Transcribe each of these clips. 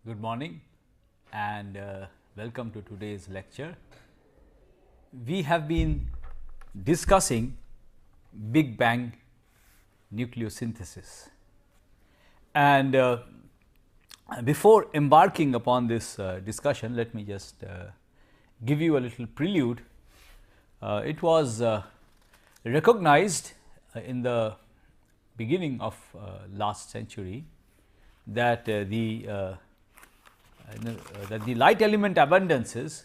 Good morning and welcome to today's lecture. We have been discussing Big Bang nucleosynthesis, and before embarking upon this discussion, let me just give you a little prelude. It was recognized in the beginning of last century that the light element abundances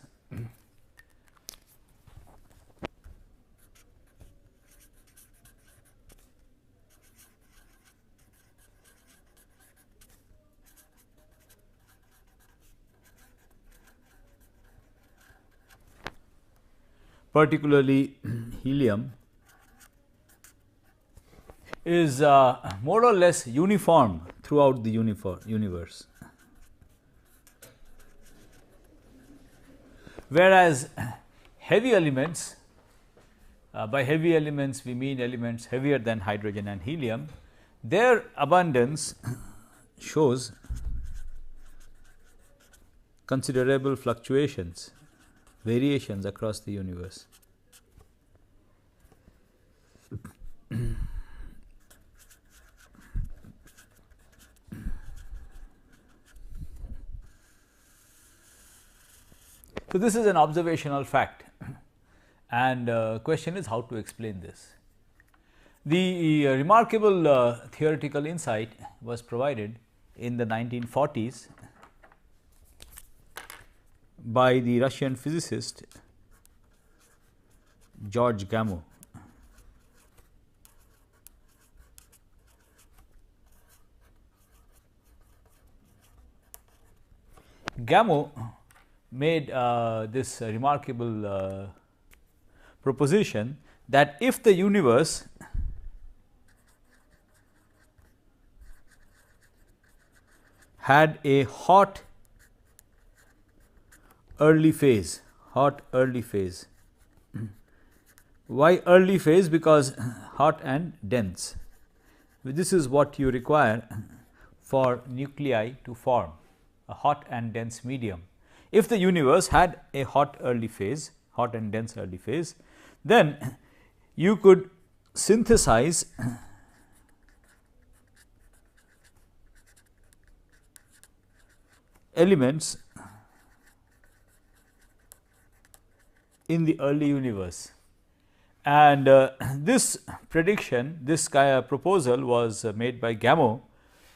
particularly helium is more or less uniform throughout the universe. Whereas heavy elements, by heavy elements we mean elements heavier than hydrogen and helium, their abundance shows considerable fluctuations, variations across the universe. So, this is an observational fact, and question is how to explain this. The remarkable theoretical insight was provided in the 1940s by the Russian physicist George Gamow. Gamow made this remarkable proposition that if the universe had a hot early phase, why early phase? Because hot and dense. This is what you require for nuclei to form, a hot and dense medium. If the universe had a hot early phase, hot and dense early phase, then you could synthesize elements in the early universe. And this prediction, this proposal was made by Gamow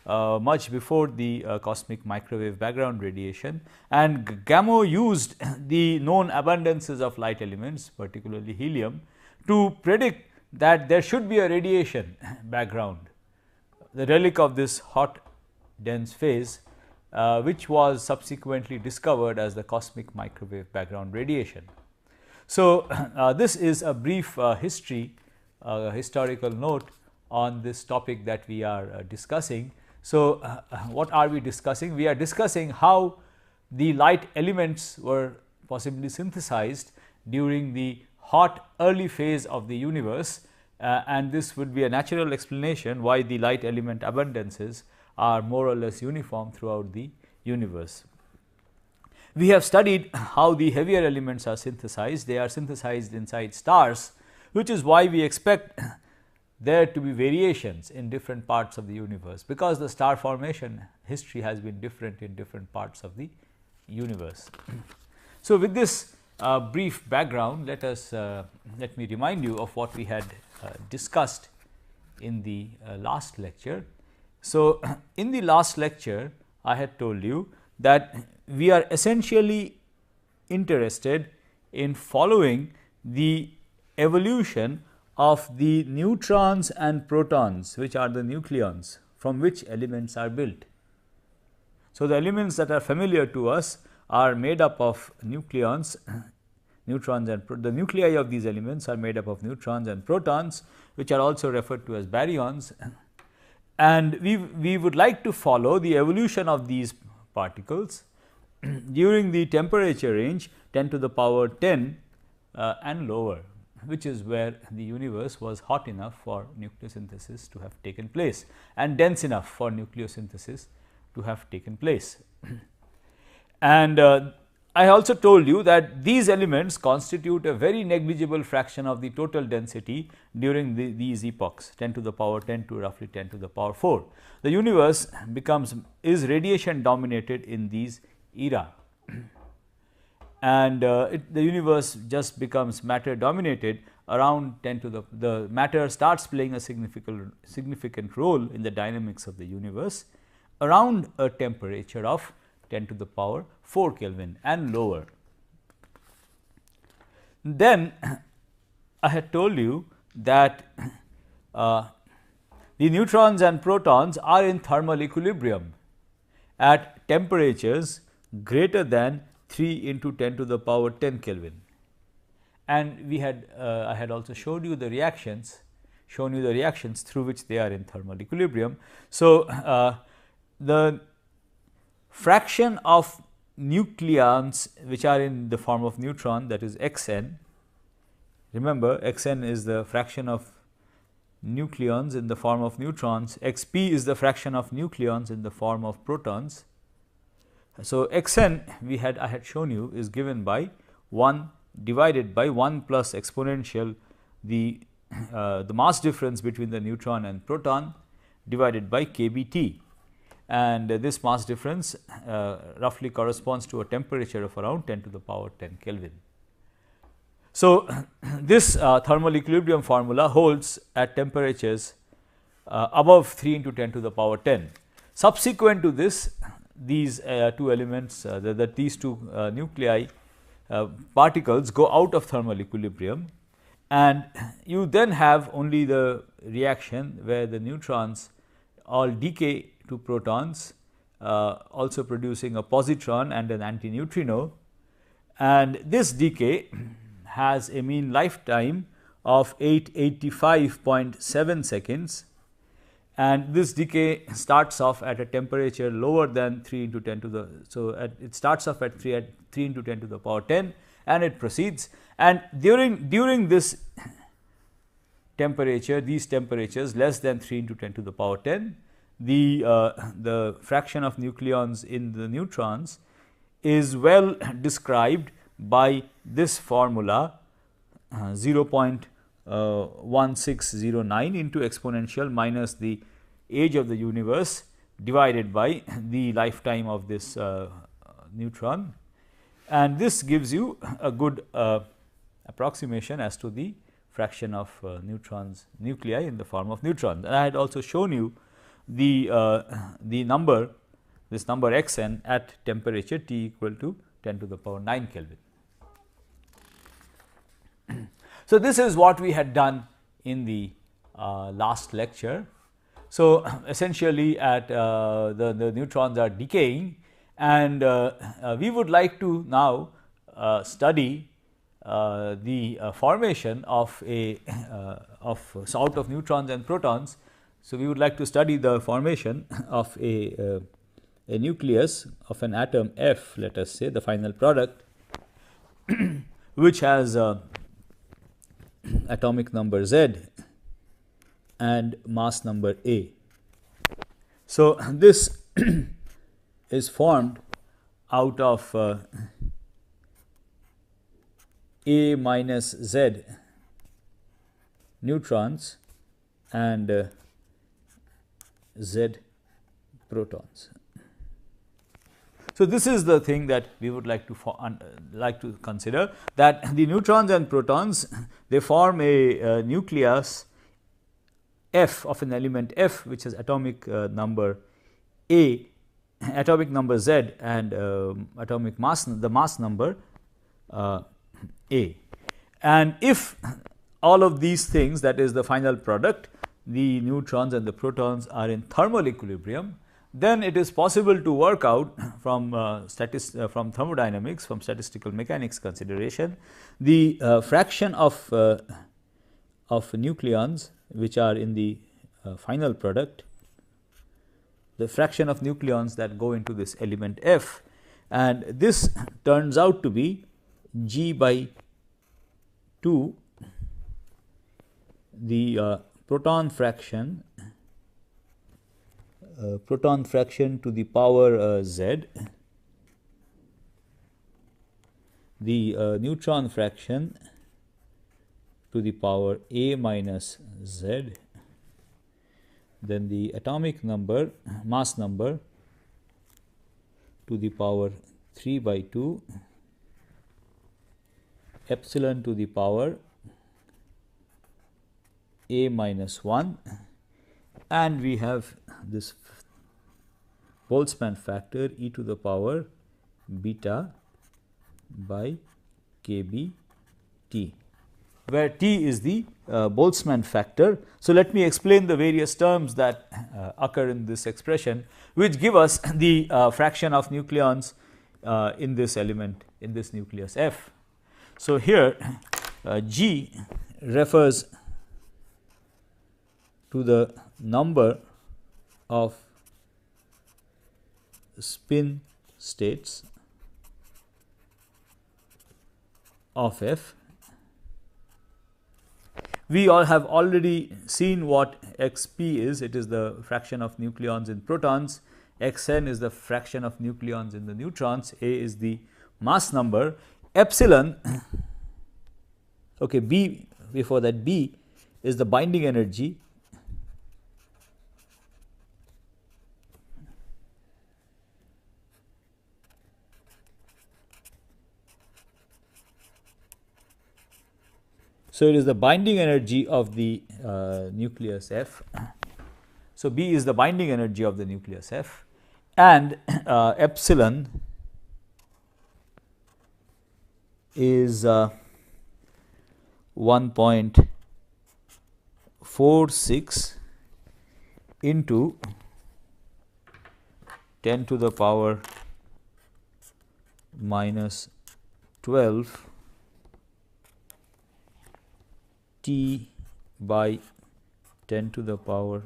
much before the cosmic microwave background radiation, and Gamow used the known abundances of light elements, particularly helium, to predict that there should be a radiation background, the relic of this hot dense phase, which was subsequently discovered as the cosmic microwave background radiation. So, this is a brief historical note on this topic that we are discussing. So, what are we discussing? We are discussing how the light elements were possibly synthesized during the hot early phase of the universe, and this would be a natural explanation why the light element abundances are more or less uniform throughout the universe. We have studied how the heavier elements are synthesized. They are synthesized inside stars, which is why we expect there to be variations in different parts of the universe, because the star formation history has been different in different parts of the universe. So, with this brief background, let me remind you of what we had discussed in the last lecture. So, in the last lecture I had told you that we are essentially interested in following the evolution of the neutrons and protons, which are the nucleons from which elements are built. So, the elements that are familiar to us are made up of nucleons, neutrons, and the nuclei of these elements are made up of neutrons and protons, which are also referred to as baryons, and we would like to follow the evolution of these particles during the temperature range 10 to the power 10 and lower, which is where the universe was hot enough for nucleosynthesis to have taken place and dense enough for nucleosynthesis to have taken place. And I also told you that these elements constitute a very negligible fraction of the total density during these epochs, 10 to the power 10 to roughly 10 to the power 4. The universe is radiation dominated in these era, and the universe just becomes matter dominated around 10 to the matter starts playing a significant role in the dynamics of the universe around a temperature of 10 to the power 4 Kelvin and lower. Then I had told you that the neutrons and protons are in thermal equilibrium at temperatures greater than 3 into 10 to the power 10 Kelvin. And we had I had also shown you the reactions through which they are in thermal equilibrium. So, the fraction of nucleons which are in the form of neutron, that is xn. Remember, xn is the fraction of nucleons in the form of neutrons, xp is the fraction of nucleons in the form of protons. So, xn I had shown you is given by 1 divided by 1 plus exponential the mass difference between the neutron and proton divided by kBt, and this mass difference roughly corresponds to a temperature of around 10 to the power 10 Kelvin. So, this thermal equilibrium formula holds at temperatures above 3 into 10 to the power 10. Subsequent to this, these two elements these two nuclei particles go out of thermal equilibrium, and you then have only the reaction where the neutrons all decay to protons, also producing a positron and an antineutrino, and this decay has a mean lifetime of 885.7 seconds, and this decay starts off at a temperature lower than 3 into 10 to the, so it starts off at 3 into 10 to the power 10 and it proceeds, and during this temperature, these temperatures less than 3 into 10 to the power 10, the fraction of nucleons in the neutrons is well described by this formula 0.1609 into exponential minus the age of the universe divided by the lifetime of this neutron, and this gives you a good approximation as to the fraction of nuclei in the form of neutrons. And I had also shown you the number, this number xn at temperature T equal to 10 to the power 9 Kelvin. So, this is what we had done in the last lecture. So, essentially at the neutrons are decaying, and we would like to now study the formation of out of neutrons and protons. So, we would like to study the formation of a nucleus of an atom F, let us say the final product, which has atomic number Z and mass number A. So, this is formed out of A minus Z neutrons and Z protons. So, this is the thing that we would like to consider, that the neutrons and protons, they form a nucleus F of an element F, which has atomic number A, atomic number Z and atomic mass, the mass number A. And if all of these things, that is the final product, the neutrons and the protons are in thermal equilibrium, then it is possible to work out from thermodynamics, from statistical mechanics consideration, the fraction of nucleons which are in the final product, the fraction of nucleons that go into this element F, and this turns out to be G by 2, the proton fraction to the power Z the neutron fraction to the power a minus z, then the atomic number, mass number to the power 3 by 2, epsilon to the power a minus 1, and we have this Boltzmann factor e to the power beta by kBt, where T is the Boltzmann factor. So, let me explain the various terms that occur in this expression, which give us the fraction of nucleons in this element, in this nucleus F. So, here G refers to the number of spin states of F. We all have already seen what xp is. It is the fraction of nucleons in protons, xn is the fraction of nucleons in the neutrons, a is the mass number, epsilon, okay, b, before that b is the binding energy, so it is the binding energy of the nucleus F. So, B is the binding energy of the nucleus F, and epsilon is 1.46 into 10 to the power minus 12 T by 10 to the power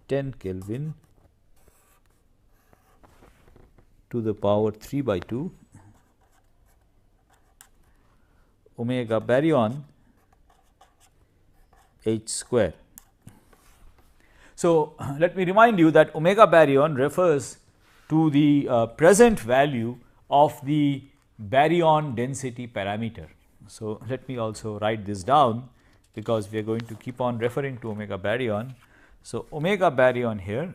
10 Kelvin to the power 3 by 2 omega baryon h square. So, let me remind you that omega baryon refers to the present value of the baryon density parameter. So, let me also write this down, because we are going to keep on referring to omega baryon. So, omega baryon here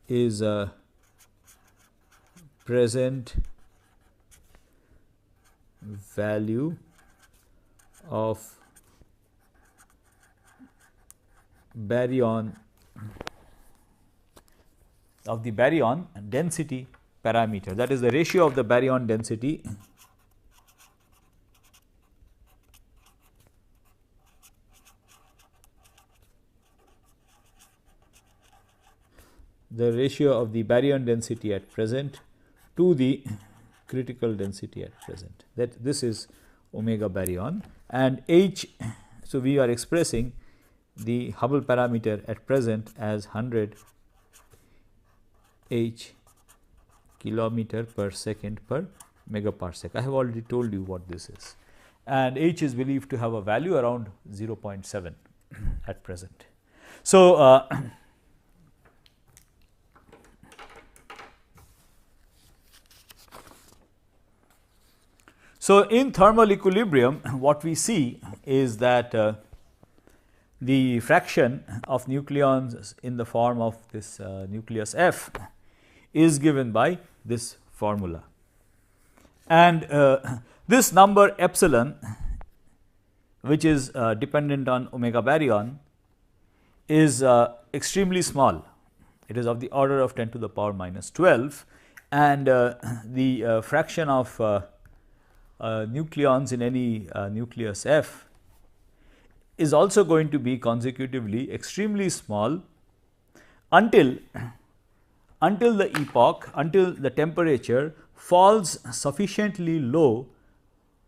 is a present value of baryon, of the baryon density parameter, that is the ratio of the baryon density at present to the critical density at present, that this is omega baryon, and H. So, we are expressing the Hubble parameter at present as 100 H kilometer per second per megaparsec. I have already told you what this is, and H is believed to have a value around 0.7 at present. So, so in thermal equilibrium, what we see is that the fraction of nucleons in the form of this nucleus F is given by this formula, and this number epsilon, which is dependent on omega baryon, is extremely small. It is of the order of 10 to the power minus 12, and the fraction of nucleons in any nucleus F is also going to be consecutively extremely small until the epoch, until the temperature falls sufficiently low,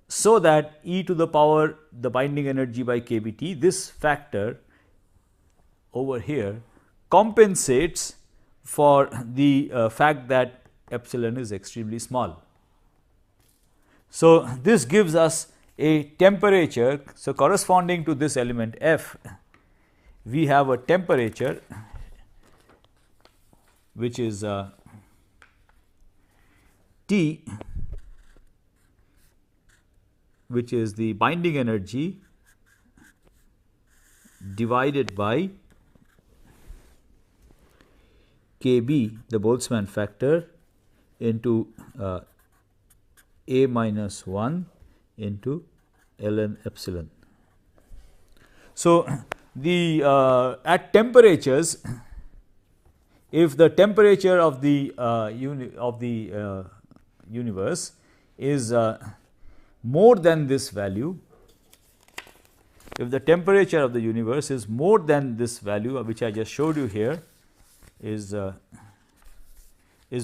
so that e to the power the binding energy by kBt, this factor over here compensates for the fact that epsilon is extremely small. So, this gives us a temperature. So, corresponding to this element F, we have a temperature which is T, which is the binding energy, divided by Kb, the Boltzmann factor, into A minus 1 into ln epsilon. So, the at temperatures, if the temperature of the universe is more than this value, if the temperature of the universe is more than this value, which I just showed you here, is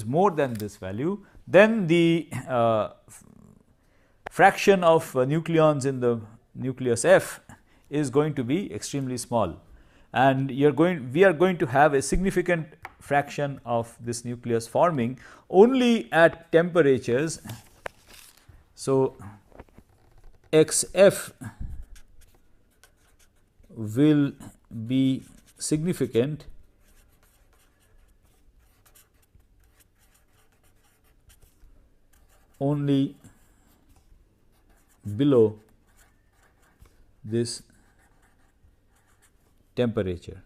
more than this value, then the fraction of nucleons in the nucleus F is going to be extremely small, and we are going to have a significant fraction of this nucleus forming only at temperatures. So, xf will be significant only below this temperature.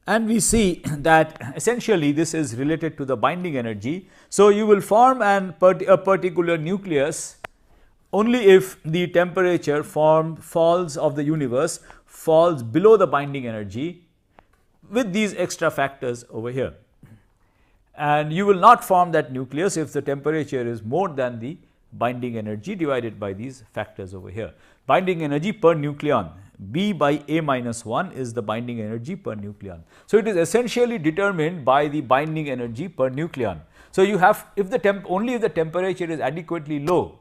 And we see that essentially this is related to the binding energy. So, you will form a particular nucleus only if the temperature falls of the universe falls below the binding energy with these extra factors over here. And you will not form that nucleus if the temperature is more than the binding energy divided by these factors over here. Binding energy per nucleon, B by A minus 1 is the binding energy per nucleon. So, it is essentially determined by the binding energy per nucleon. So, you have, if the only if the temperature is adequately low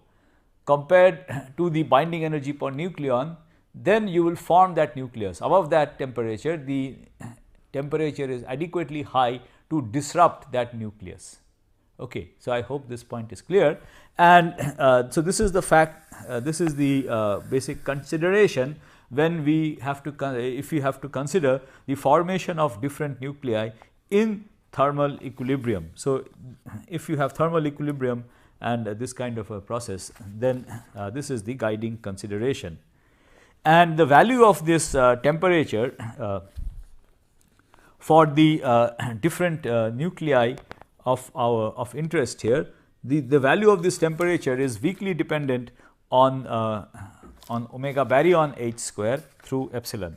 compared to the binding energy per nucleon, then you will form that nucleus. Above that temperature, the temperature is adequately high to disrupt that nucleus. Okay. So, I hope this point is clear, and so this is the fact, this is the basic consideration when we have to, if we have to consider the formation of different nuclei in thermal equilibrium. So, if you have thermal equilibrium and this kind of a process, then this is the guiding consideration. And the value of this temperature for the different nuclei of interest here, the value of this temperature is weakly dependent on omega baryon H square through epsilon,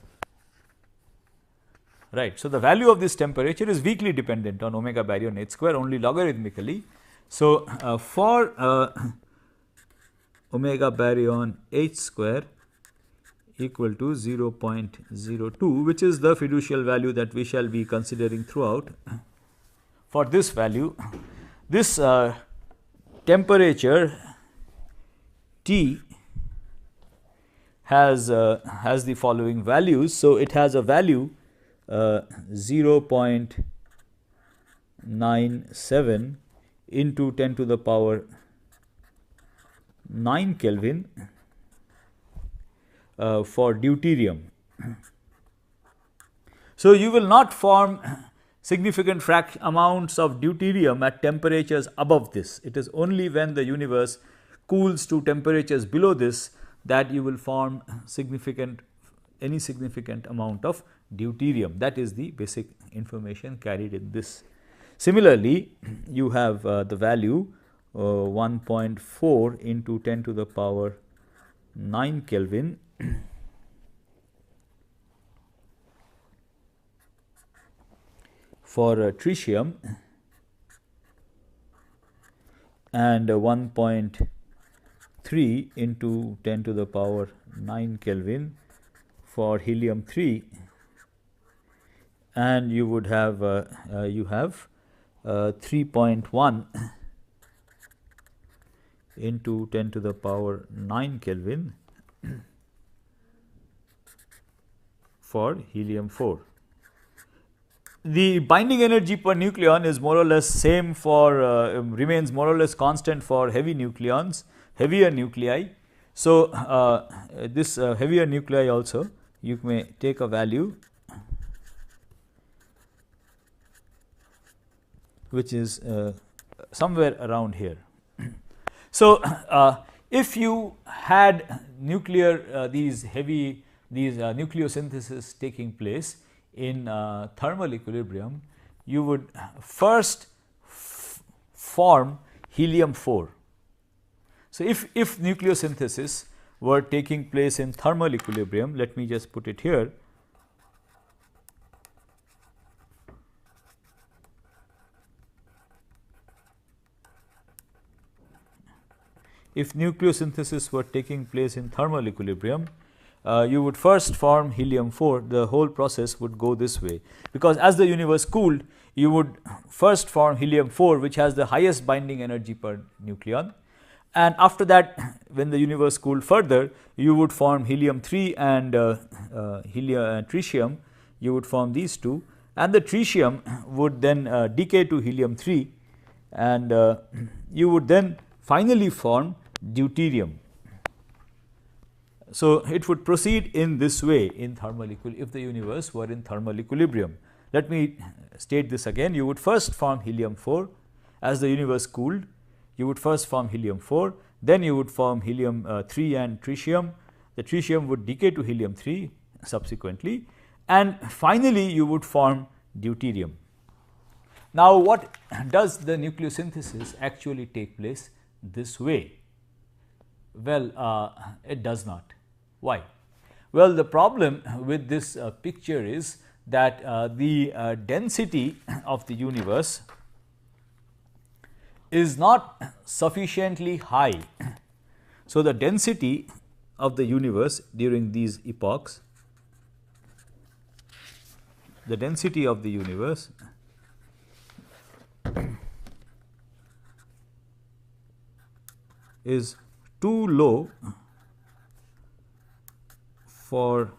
right. So, the value of this temperature is weakly dependent on omega baryon H square only logarithmically. So, for omega baryon H square equal to 0.02, which is the fiducial value that we shall be considering throughout. For this value, this temperature T has the following values. So, it has a value 0.97 into 10 to the power 9 Kelvin for deuterium. So, you will not form significant amounts of deuterium at temperatures above this. It is only when the universe cools to temperatures below this that you will form any significant amount of deuterium. That is the basic information carried in this. Similarly, you have the value 1.4 into 10 to the power 9 Kelvin for tritium, and 1.3 into 10 to the power 9 Kelvin for helium 3, and you would have 3.1 into 10 to the power 9 Kelvin for helium 4. The binding energy per nucleon is more or less same for remains more or less constant for heavier nuclei. So, this heavier nuclei also you may take a value which is somewhere around here. So, if you had nuclear these nucleosynthesis taking place in thermal equilibrium, you would first form helium 4. So, if nucleosynthesis were taking place in thermal equilibrium, let me just put it here. If nucleosynthesis were taking place in thermal equilibrium, you would first form helium 4. The whole process would go this way, because as the universe cooled, you would first form helium 4, which has the highest binding energy per nucleon, and after that, when the universe cooled further, you would form helium 3 and tritium. You would form these two, and the tritium would then decay to helium 3, and you would then finally form deuterium. So, it would proceed in this way in thermal equilibrium if the universe were in thermal equilibrium. Let me state this again. You would first form helium 4 as the universe cooled. You would first form helium 4, then you would form helium 3 and tritium. The tritium would decay to helium 3 subsequently, and finally you would form deuterium. Now, what does the nucleosynthesis actually take place this way? Well, it does not. Why? Well, the problem with this picture is that the density of the universe is not sufficiently high. So, the density of the universe during these epochs, the density of the universe is too low for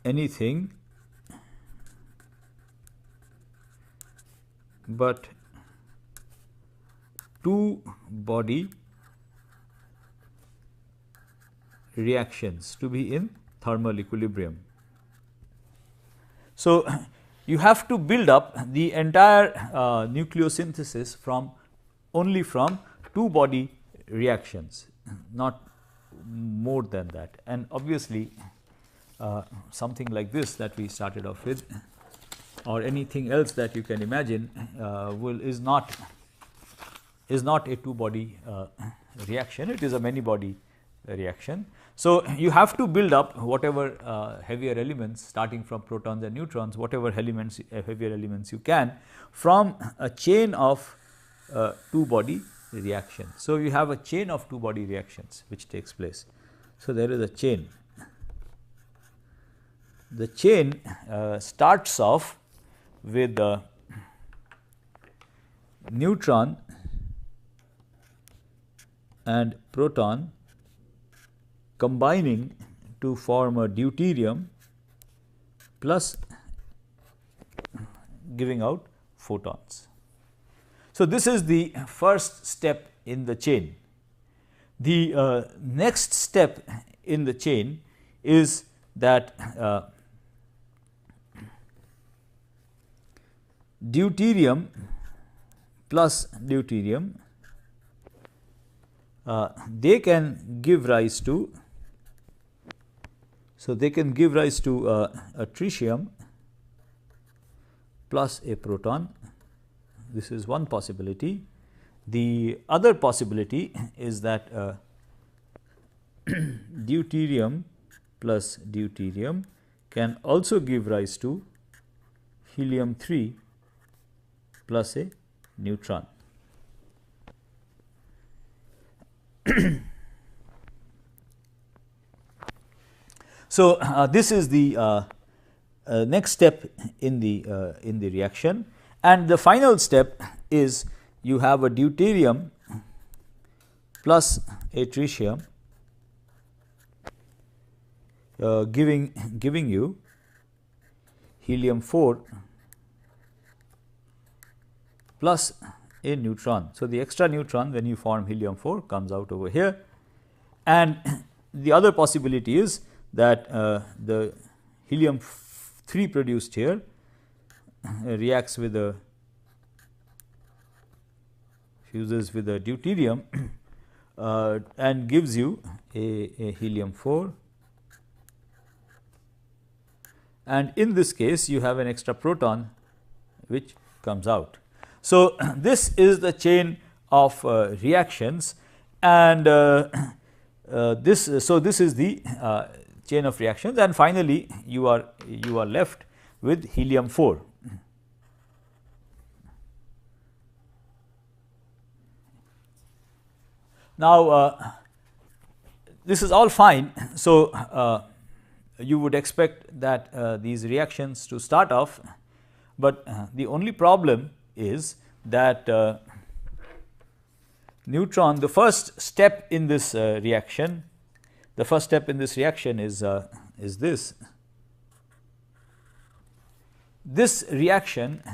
anything but two body reactions to be in thermal equilibrium. So, you have to build up the entire nucleosynthesis only from two body reactions, not more than that. And obviously, something like this that we started off with, or anything else that you can imagine, is not a two body reaction. It is a many body reaction. So, you have to build up whatever heavier elements, starting from protons and neutrons, whatever elements, heavier elements you can, from a chain of two body reaction. So, you have a chain of two body reactions which takes place. So, there is a chain. The chain starts off with a neutron and proton combining to form a deuterium plus giving out photons. So, this is the first step in the chain. The next step in the chain is that deuterium plus deuterium, they can give rise to, so they can give rise to a tritium plus a proton. This is one possibility. The other possibility is that deuterium plus deuterium can also give rise to helium 3 plus a neutron. So, this is the next step in the reaction, and the final step is you have a deuterium plus a tritium giving you helium 4 plus a neutron. So, the extra neutron when you form helium 4 comes out over here, and the other possibility is that the helium 3 produced here reacts with a fuses with a deuterium and gives you a helium 4, and in this case you have an extra proton which comes out. So, this is the chain of reactions, and this is the chain of reactions, and finally you are left with helium 4. Now, this is all fine. So, you would expect that these reactions to start off, but the only problem is that neutron, the first step in this reaction, is this. This reaction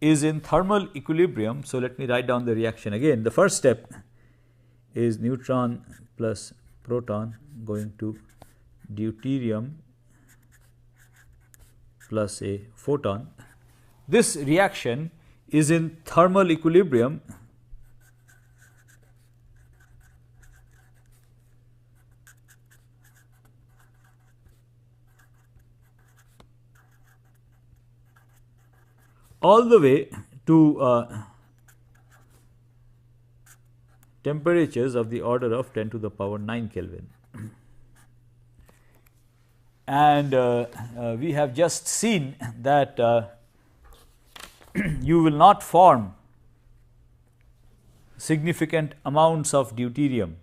is in thermal equilibrium. So, let me write down the reaction again. The first step is neutron plus proton going to deuterium plus a photon. This reaction is in thermal equilibrium all the way to temperatures of the order of 10 to the power 9 Kelvin. And we have just seen that you will not form significant amounts of deuterium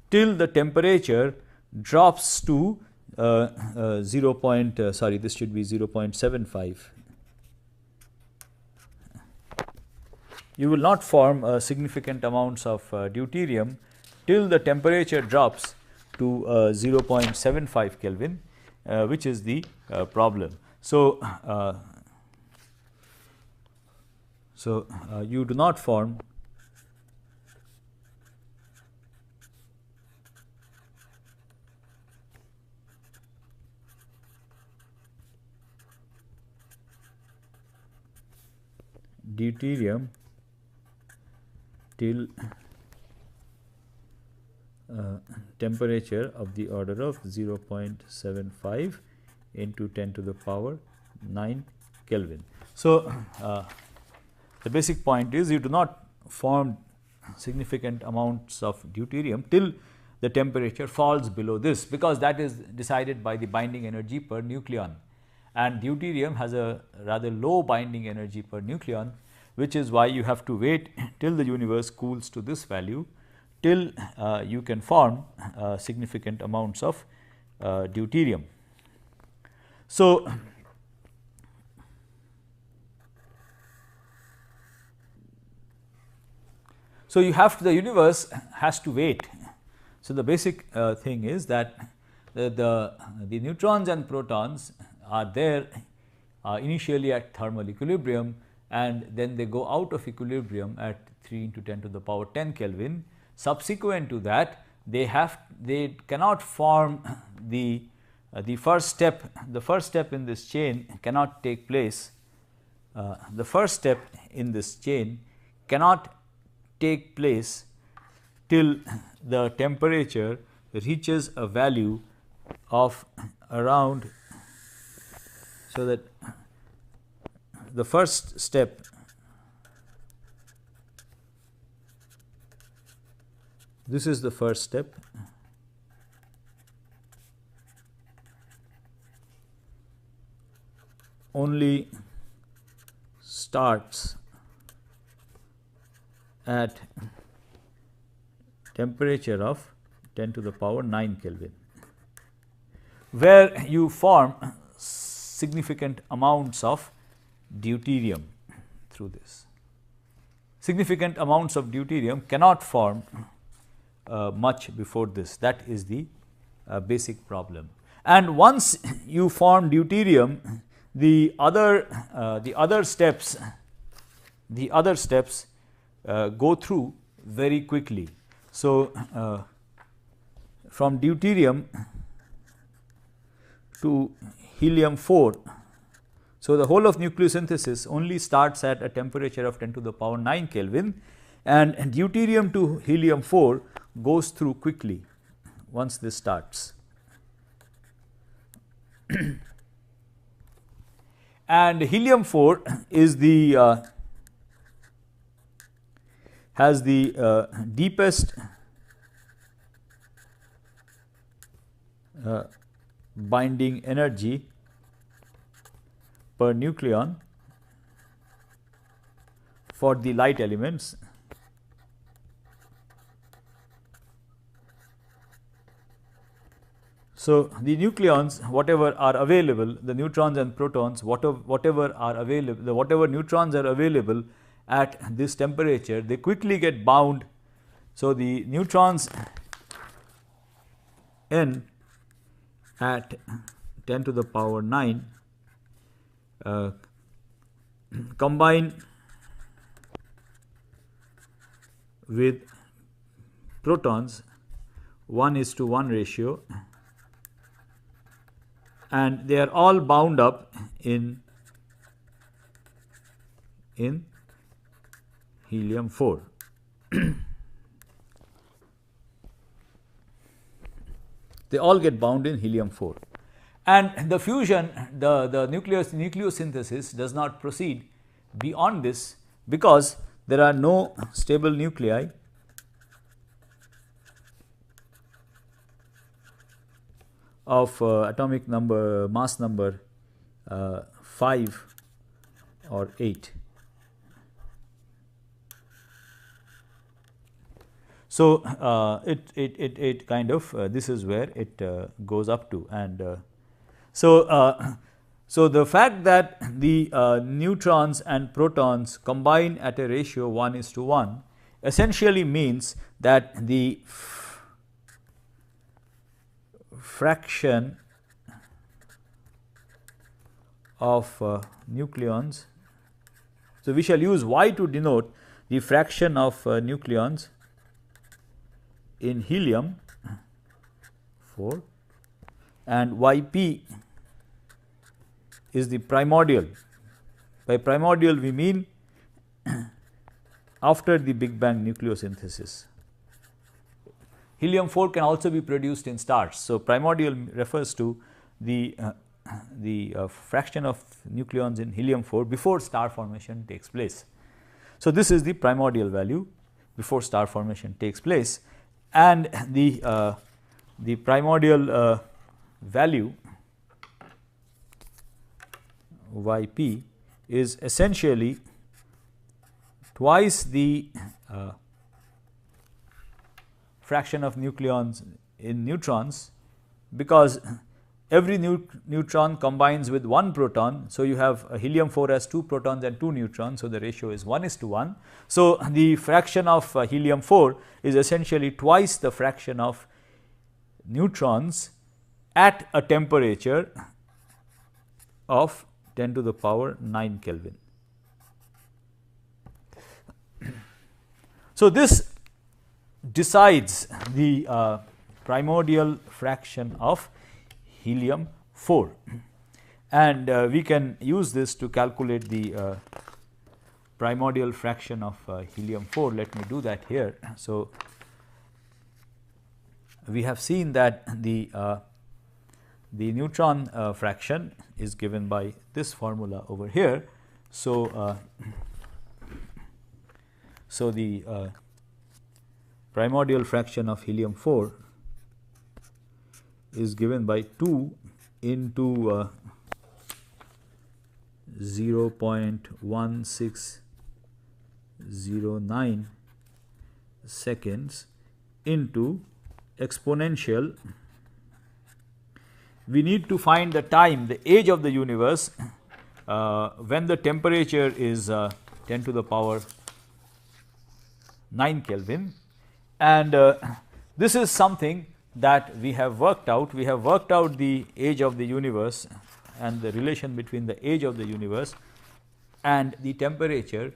till the temperature drops to 0.75. You will not form significant amounts of deuterium till the temperature drops to 0.75 Kelvin, which is the problem. So, you do not form deuterium till temperature of the order of 0.75 into 10 to the power 9 Kelvin. So, the basic point is you do not form significant amounts of deuterium till the temperature falls below this, because that is decided by the binding energy per nucleon, and deuterium has a rather low binding energy per nucleon, which is why you have to wait till the universe cools to this value till you can form significant amounts of deuterium. So, you have to, the universe has to wait. So, the basic thing is that the neutrons and protons are there initially at thermal equilibrium, and then they go out of equilibrium at 3 into 10 to the power 10 Kelvin. Subsequent to that, they cannot form the first step. The first step in this chain cannot take place. The first step in this chain cannot take place till the temperature reaches a value of around, so that the first step this is the first step, only starts at temperature of 10 to the power 9 Kelvin, where you form significant amounts of deuterium through this. Significant amounts of deuterium cannot form much before this. That is the basic problem. And once you form deuterium, the other steps go through very quickly. So, from deuterium to helium 4, So, the whole of nucleosynthesis only starts at a temperature of 10 to the power 9 Kelvin, and deuterium to helium 4 goes through quickly once this starts. And helium 4 is the has the deepest binding energy per nucleon for the light elements. So, the nucleons whatever are available, the neutrons and protons whatever are available, whatever neutrons are available at this temperature, they quickly get bound. So, the neutrons n at 10 to the power 9 combine with protons 1:1 ratio, and they are all bound up in helium 4. They all get bound in helium 4, and the fusion, the nucleosynthesis does not proceed beyond this, because there are no stable nuclei of atomic number, mass number 5 or 8. So, it kind of this is where it goes up to, and so the fact that the neutrons and protons combine at a ratio 1:1 essentially means that the fraction of nucleons, so we shall use Y to denote the fraction of nucleons in helium 4, and Yp is the primordial. By primordial we mean after the Big Bang nucleosynthesis. Helium 4 can also be produced in stars. So, primordial refers to the fraction of nucleons in helium 4 before star formation takes place. So, this is the primordial value before star formation takes place, and the primordial value Yp is essentially twice the fraction of nucleons in neutrons, because every neutron combines with one proton. So, you have helium 4 has 2 protons and 2 neutrons. So, the ratio is 1:1. So, the fraction of helium 4 is essentially twice the fraction of neutrons at a temperature of 10 to the power 9 Kelvin. So, this decides the primordial fraction of helium 4, and we can use this to calculate the primordial fraction of helium 4. Let me do that here. So, we have seen that the neutron fraction is given by this formula over here. So, so the primordial fraction of helium 4 is given by 2 into 0.1609 seconds into exponential. We need to find the time, the age of the universe when the temperature is 10 to the power 9 Kelvin, and this is something that we have worked out. We have worked out the age of the universe and the relation between the age of the universe and the temperature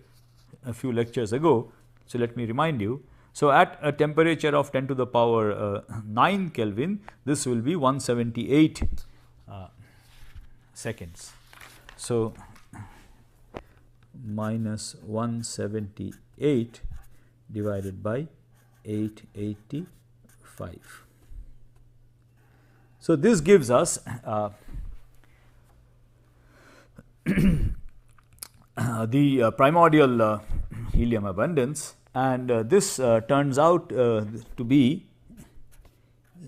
a few lectures ago. So, let me remind you. So, at a temperature of 10 to the power 9 Kelvin, this will be 178 seconds. So, minus 178 divided by 885. So, this gives us the primordial helium abundance, and this turns out to be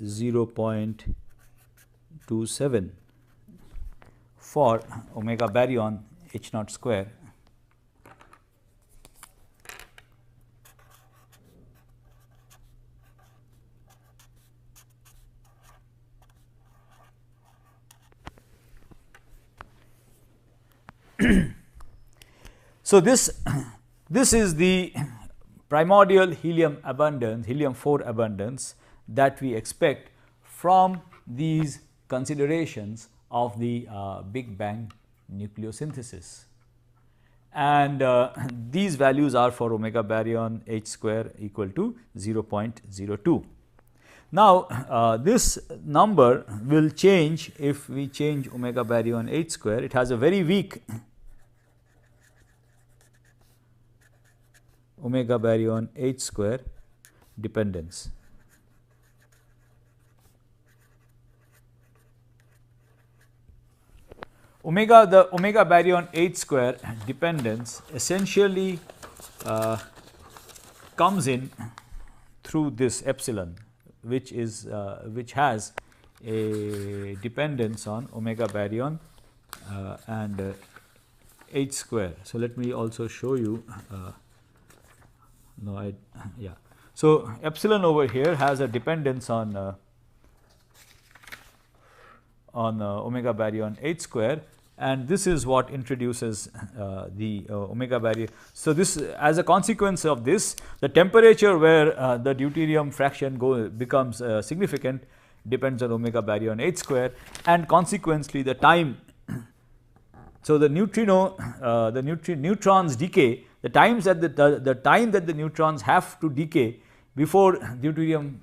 0.27 for omega baryon H naught square. So, this is the primordial helium abundance, helium 4 abundance that we expect from these considerations of the Big Bang nucleosynthesis. And these values are for omega baryon H square equal to 0.02. Now, this number will change if we change omega baryon H square. It has a very weak omega baryon H square dependence. The omega baryon H square dependence essentially comes in through this epsilon, which has a dependence on omega baryon and H square. So, let me also show you. So, epsilon over here has a dependence on omega baryon H square, and this is what introduces the omega baryon. So, this, as a consequence of this, the temperature where the deuterium fraction becomes significant depends on omega baryon H square, and consequently the time. So, the neutrons decay, the times that the time that the neutrons have to decay before deuterium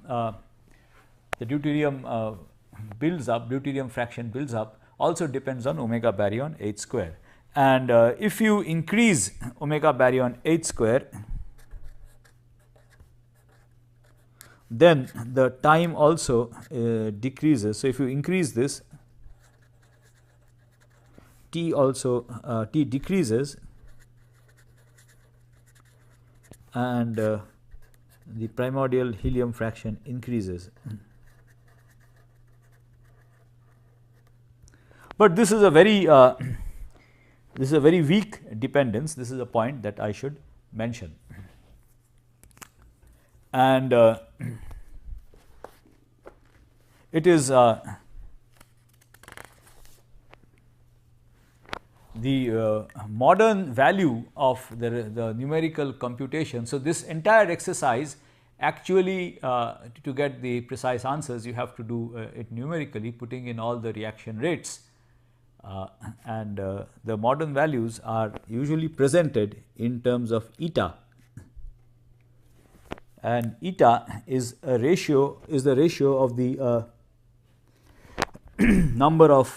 builds up, deuterium fraction builds up, also depends on omega baryon H square. And if you increase omega baryon H square, then the time also decreases. So, if you increase this, T decreases, and the primordial helium fraction increases. But this is a very weak dependence. This is a point that I should mention. And it is the modern value of the numerical computation. So, this entire exercise actually to get the precise answers, you have to do it numerically, putting in all the reaction rates, and the modern values are usually presented in terms of eta, and eta is the ratio of the number of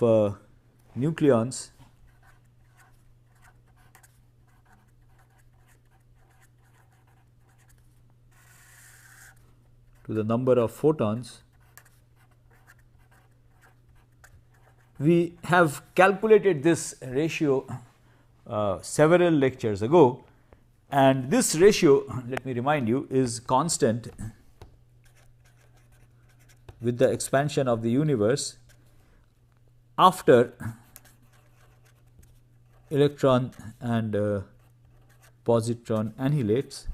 nucleons to the number of photons. We have calculated this ratio several lectures ago, and this ratio, let me remind you, is constant with the expansion of the universe after electron and positron annihilates.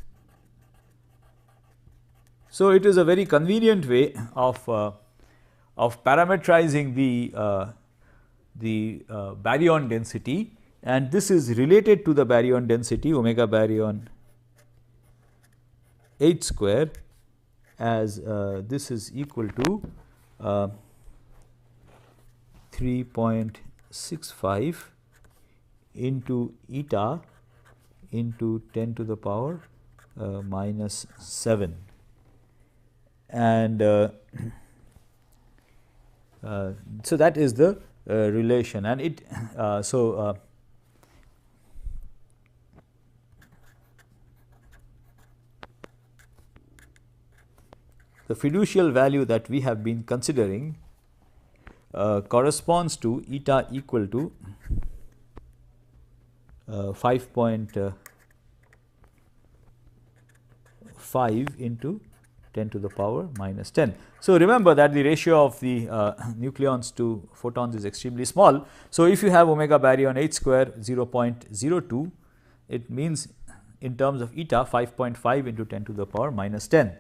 So, it is a very convenient way of parametrizing the baryon density, and this is related to the baryon density omega baryon H square, as this is equal to 3.65 into eta into 10 to the power minus 7. And so that is the relation, and it the fiducial value that we have been considering corresponds to eta equal to 5.5 into 10 to the power minus 10. So, remember that the ratio of the nucleons to photons is extremely small. So, if you have omega baryon h square 0.02, it means in terms of eta 5.5 into 10 to the power minus 10.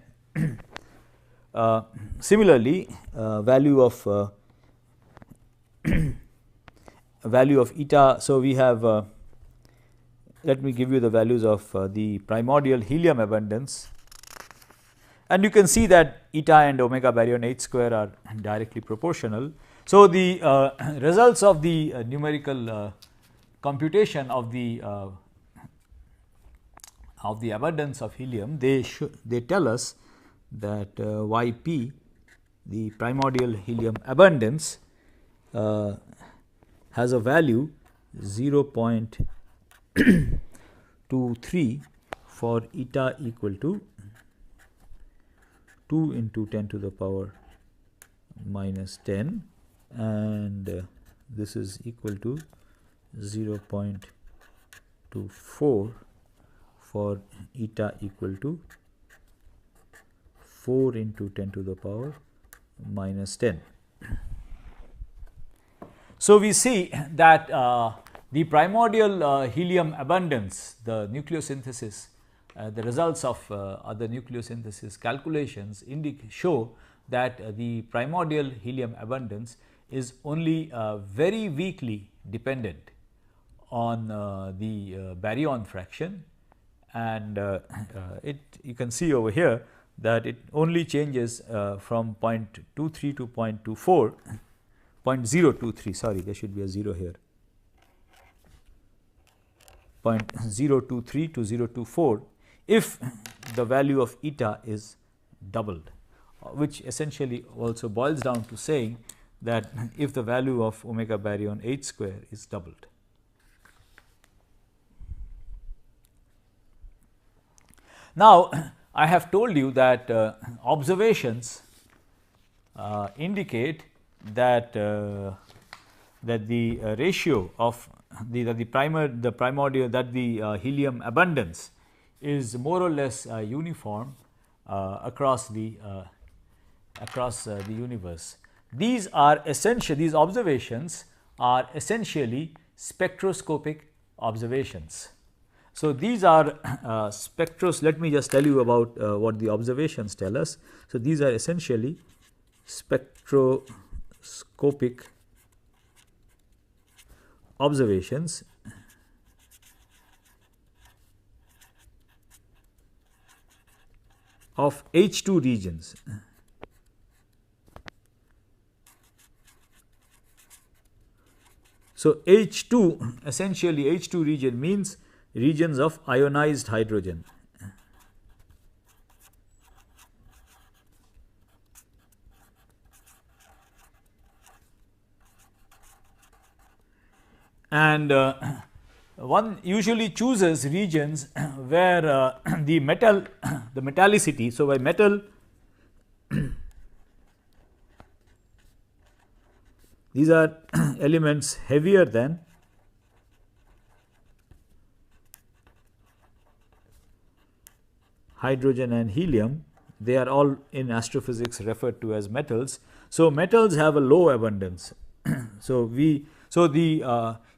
Similarly, value of eta. So, we have let me give you the values of the primordial helium abundance, and you can see that eta and omega baryon h square are directly proportional. So, the results of the numerical computation of the abundance of helium, they tell us that Yp, the primordial helium abundance, has a value 0.23 for eta equal to 2 into 10 to the power minus 10, and this is equal to 0.24 for eta equal to 4 into 10 to the power minus 10. So, we see that the primordial helium abundance, the nucleosynthesis, the results of other nucleosynthesis calculations show that the primordial helium abundance is only very weakly dependent on the baryon fraction, and you can see over here that it only changes from 0.23 to 0.24, 0.023, sorry, there should be a 0 here, 0.023 to 0.24 if the value of eta is doubled, which essentially also boils down to saying that if the value of omega baryon h square is doubled. Now, I have told you that observations indicate that that the ratio of the primordial, that the helium abundance is more or less uniform across the universe. These are essential. These observations are essentially spectroscopic observations. So, these are let me just tell you about what the observations tell us. So, these are essentially spectroscopic observations of H2 regions. So, H2, essentially H2 region means regions of ionized hydrogen. And one usually chooses regions where the metallicity, so by metal these are elements heavier than hydrogen and helium, they are all in astrophysics referred to as metals. So, metals have a low abundance. So, the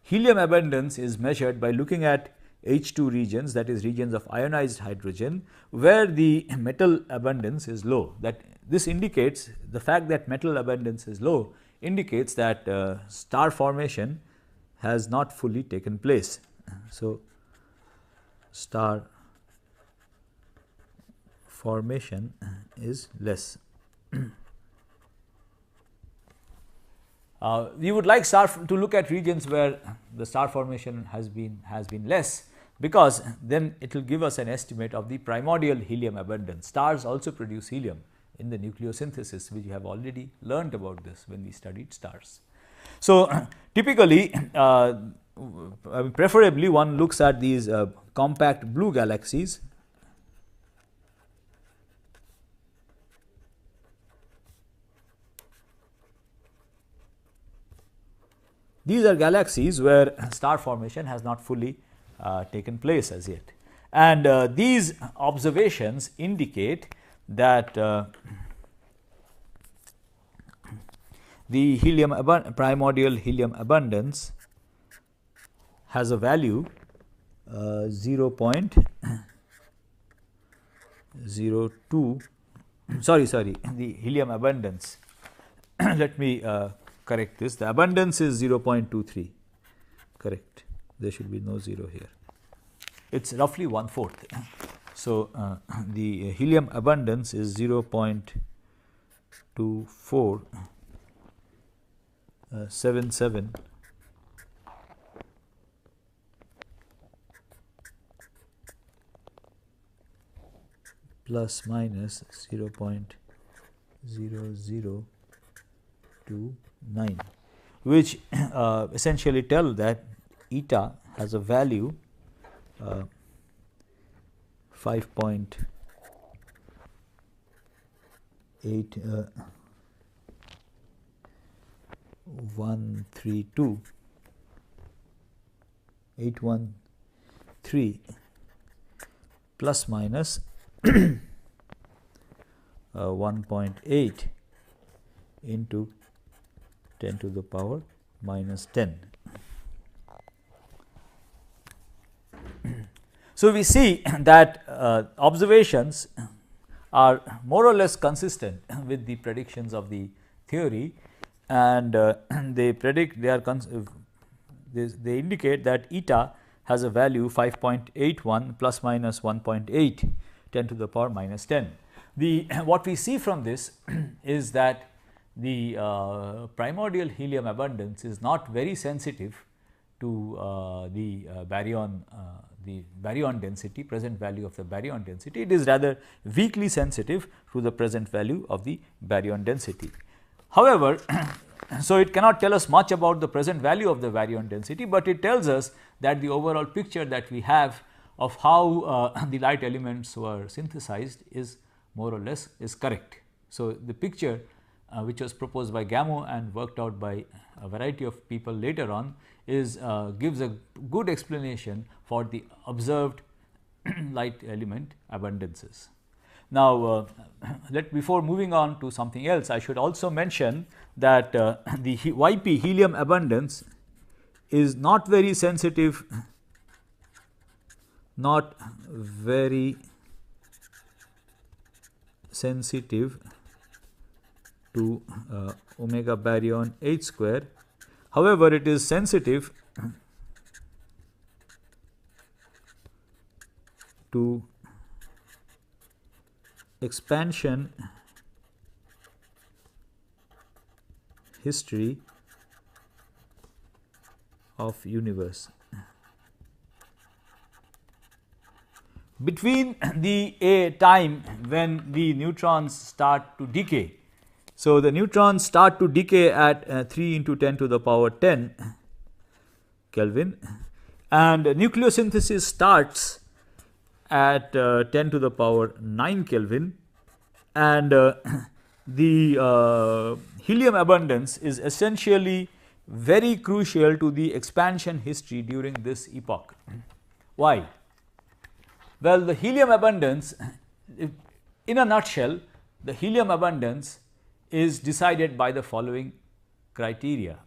helium abundance is measured by looking at H2 regions, that is regions of ionized hydrogen, where the metal abundance is low. That this indicates, the fact that metal abundance is low indicates that star formation has not fully taken place. So, star formation is less. We would like to look at regions where the star formation has been less, because then it will give us an estimate of the primordial helium abundance. Stars also produce helium in the nucleosynthesis, which we have already learned about this when we studied stars. So, typically preferably one looks at these compact blue galaxies. These are galaxies where star formation has not fully taken place as yet, and these observations indicate that the primordial helium abundance has a value 0.02 sorry the helium abundance let me correct this. The abundance is 0.23, correct. There should be no 0 here. It's roughly 1/4. So, the helium abundance is 0.2477 plus minus 0.0029, which essentially tell that eta has a value 813 plus minus 1.8 into 10 to the power minus 10. So, we see that observations are more or less consistent with the predictions of the theory, and they predict they indicate that eta has a value 5.81 plus minus 1.8 10 to the power minus 10. What we see from this is that the primordial helium abundance is not very sensitive to the baryon density, present value of the baryon density. It is rather weakly sensitive to the present value of the baryon density. However, so it cannot tell us much about the present value of the baryon density, but it tells us that the overall picture that we have of how the light elements were synthesized is more or less is correct. So, the picture which was proposed by Gamow and worked out by a variety of people later on is gives a good explanation for the observed light element abundances. Now, before moving on to something else, I should also mention that the YP helium abundance is not very sensitive, to omega baryon H square. However, it is sensitive to expansion history of universe. Between the time when the neutrons start to decay, so the neutrons start to decay at 3 into 10 to the power 10 Kelvin, and nucleosynthesis starts at 10 to the power 9 Kelvin, and the helium abundance is essentially very crucial to the expansion history during this epoch. Why? Well, the helium abundance, in a nutshell, the helium abundance is decided by the following criteria.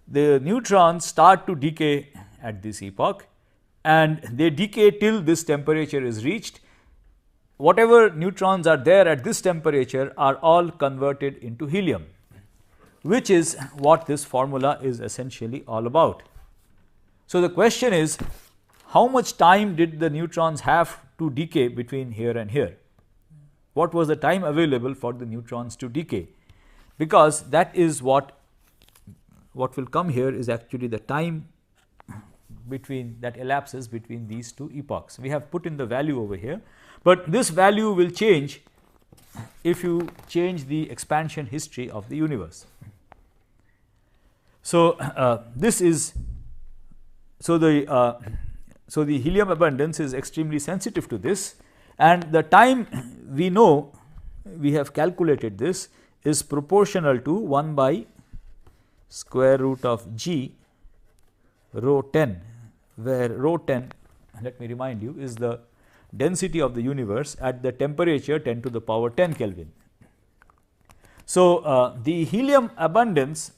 The neutrons start to decay at this epoch, and they decay till this temperature is reached. Whatever neutrons are there at this temperature are all converted into helium, which is what this formula is essentially all about. So, the question is, how much time did the neutrons have to decay between here and here? What was the time available for the neutrons to decay? Because that is what will come here is actually the time that elapses between these two epochs. We have put in the value over here, but this value will change if you change the expansion history of the universe. So, this is so the helium abundance is extremely sensitive to this, and the time we know, we have calculated this, is proportional to 1 by square root of g rho 10, where rho 10, let me remind you, is the density of the universe at the temperature 10 to the power 10 Kelvin. So, the helium abundance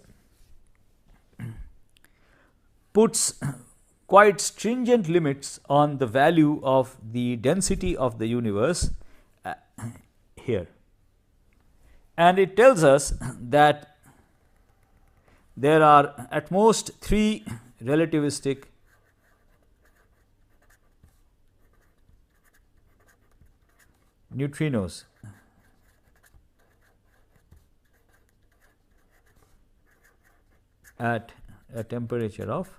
puts quite stringent limits on the value of the density of the universe here, and it tells us that there are at most 3 relativistic neutrinos at a temperature of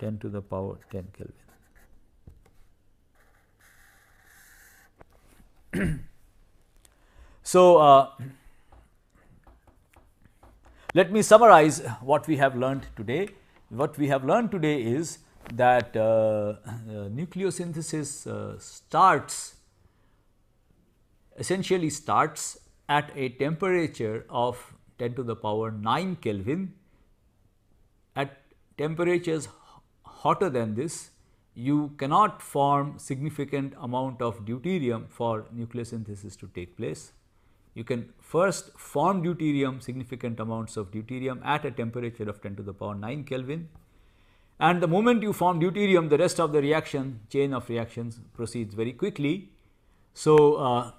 10 to the power 10 Kelvin. So, let me summarize what we have learned today. What we have learned today is that nucleosynthesis essentially starts at a temperature of 10 to the power 9 Kelvin. At temperatures hotter than this, you cannot form significant amount of deuterium for nucleosynthesis to take place. You can first form deuterium, significant amounts of deuterium at a temperature of 10 to the power 9 Kelvin, and the moment you form deuterium, the rest of the reaction chain of reactions proceeds very quickly. So,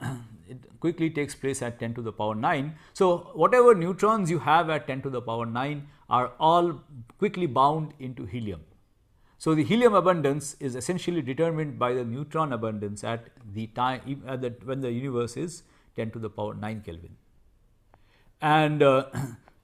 it quickly takes place at 10 to the power 9. So, whatever neutrons you have at 10 to the power 9 are all quickly bound into helium. So, the helium abundance is essentially determined by the neutron abundance at the time when the universe is 10 to the power 9 Kelvin. And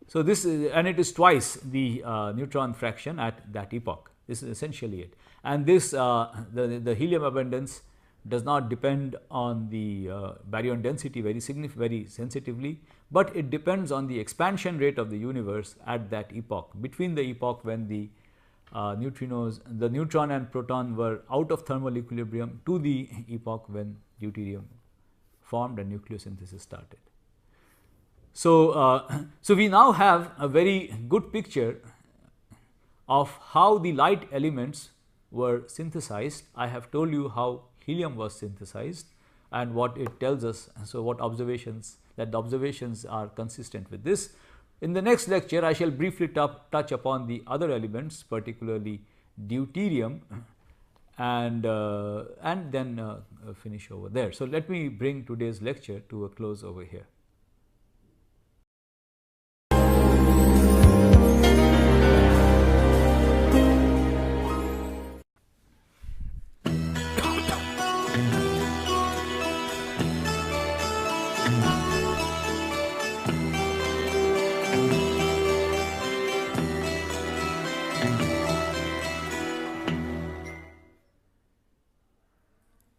so, this is, and it is twice the neutron fraction at that epoch. This is essentially it. And this the helium abundance does not depend on the baryon density very sensitively, but it depends on the expansion rate of the universe at that epoch, between the epoch when the the neutron and proton were out of thermal equilibrium to the epoch when deuterium formed and nucleosynthesis started. So, so we now have a very good picture of how the light elements were synthesized. I have told you how helium was synthesized and what it tells us. So, what observations, that the observations are consistent with this. In the next lecture, I shall briefly touch upon the other elements, particularly deuterium, and then finish over there. So, let me bring today's lecture to a close over here.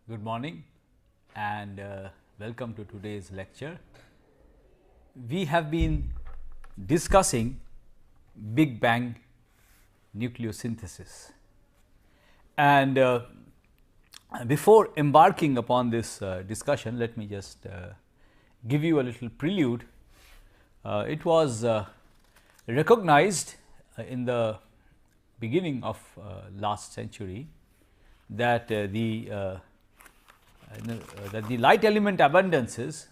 Good morning and welcome to today's lecture. We have been discussing Big Bang nucleosynthesis, and before embarking upon this discussion, let me just give you a little prelude. It was recognized in the beginning of last century that the light element abundances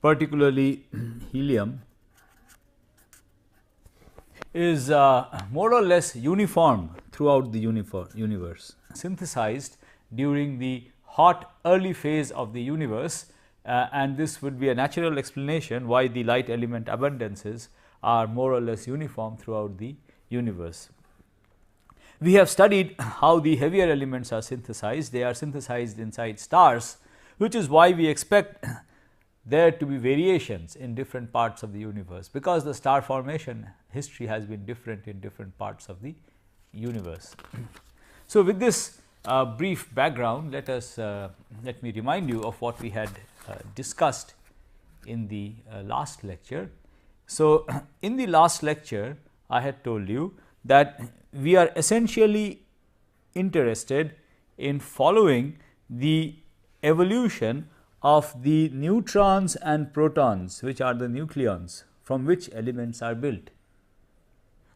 particularly helium is more or less uniform throughout the universe, synthesized during the hot early phase of the universe, and this would be a natural explanation why the light element abundances are more or less uniform throughout the universe. We have studied how the heavier elements are synthesized. They are synthesized inside stars, which is why we expect there to be variations in different parts of the universe, because the star formation history has been different in different parts of the universe. So, with this brief background, let me remind you of what we had discussed in the last lecture. So, in the last lecture I had told you that we are essentially interested in following the evolution of the neutrons and protons, which are the nucleons from which elements are built.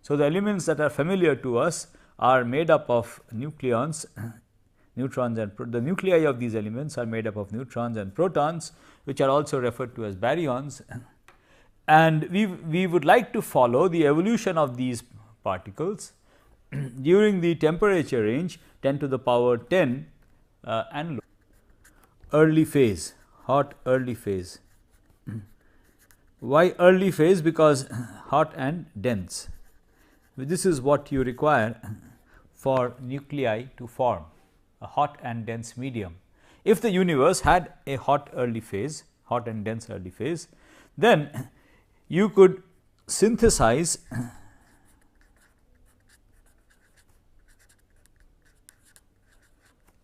So, the elements that are familiar to us are made up of nucleons, neutrons, and the nuclei of these elements are made up of neutrons and protons, which are also referred to as baryons. And we would like to follow the evolution of these particles during the temperature range 10 to the power 10 and early phase, hot early phase. Why early phase? Because hot and dense. This is what you require for nuclei to form, a hot and dense medium. If the universe had a hot early phase, hot and dense early phase, then you could synthesize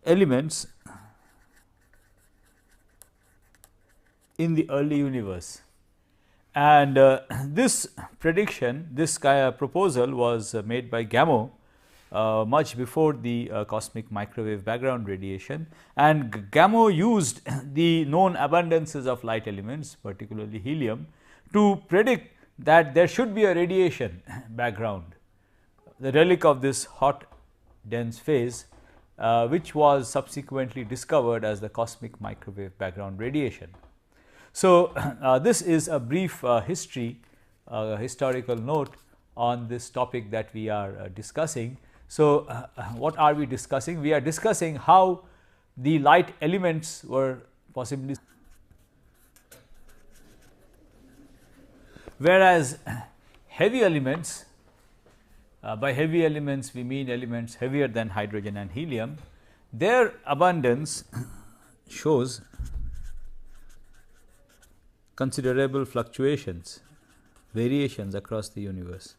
elements in the early universe. And this prediction, this proposal was made by Gamow much before the cosmic microwave background radiation, and Gamow used the known abundances of light elements, particularly helium, to predict that there should be a radiation background, the relic of this hot dense phase, which was subsequently discovered as the cosmic microwave background radiation. So, this is a brief historical note on this topic that we are discussing. So, what are we discussing? We are discussing how the light elements were possibly, whereas heavy elements, by heavy elements we mean elements heavier than hydrogen and helium, their abundance shows considerable fluctuations, variations across the universe.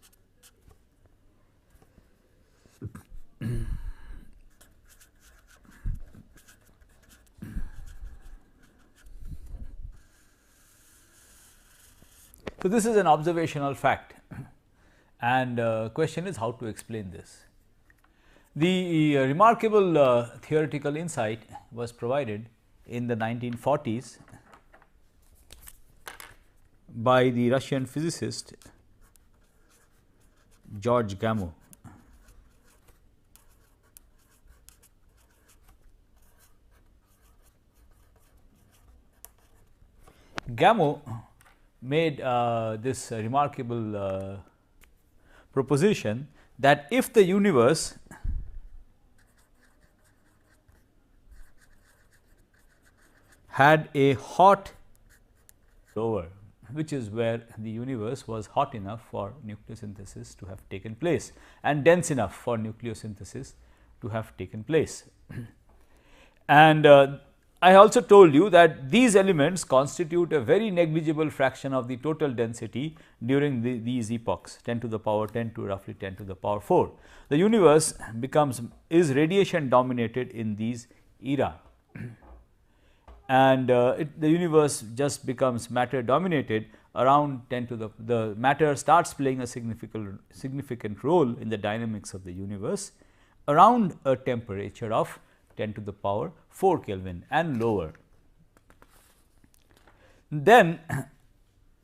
So, this is an observational fact, and question is how to explain this. The remarkable theoretical insight was provided in the 1940s by the Russian physicist George Gamow. Gamow made this remarkable proposition that if the universe had a hot lower, which is where the universe was hot enough for nucleosynthesis to have taken place and dense enough for nucleosynthesis to have taken place. And I also told you that these elements constitute a very negligible fraction of the total density during these epochs, 10 to the power 10 to roughly 10 to the power 4. The universe is radiation dominated in these era, and the universe just becomes matter dominated around 10 to the matter starts playing a significant role in the dynamics of the universe around a temperature of 10 to the power 4 Kelvin and lower. Then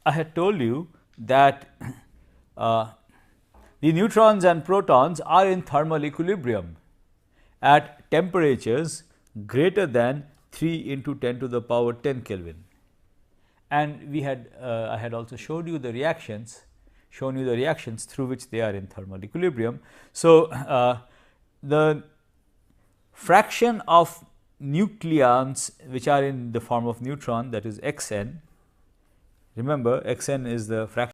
I had told you that the neutrons and protons are in thermal equilibrium at temperatures greater than 3 into 10 to the power 10 Kelvin, and we had I had also shown you the reactions through which they are in thermal equilibrium. So, the fraction of nucleons which are in the form of neutron, that is xn, remember xn is the fraction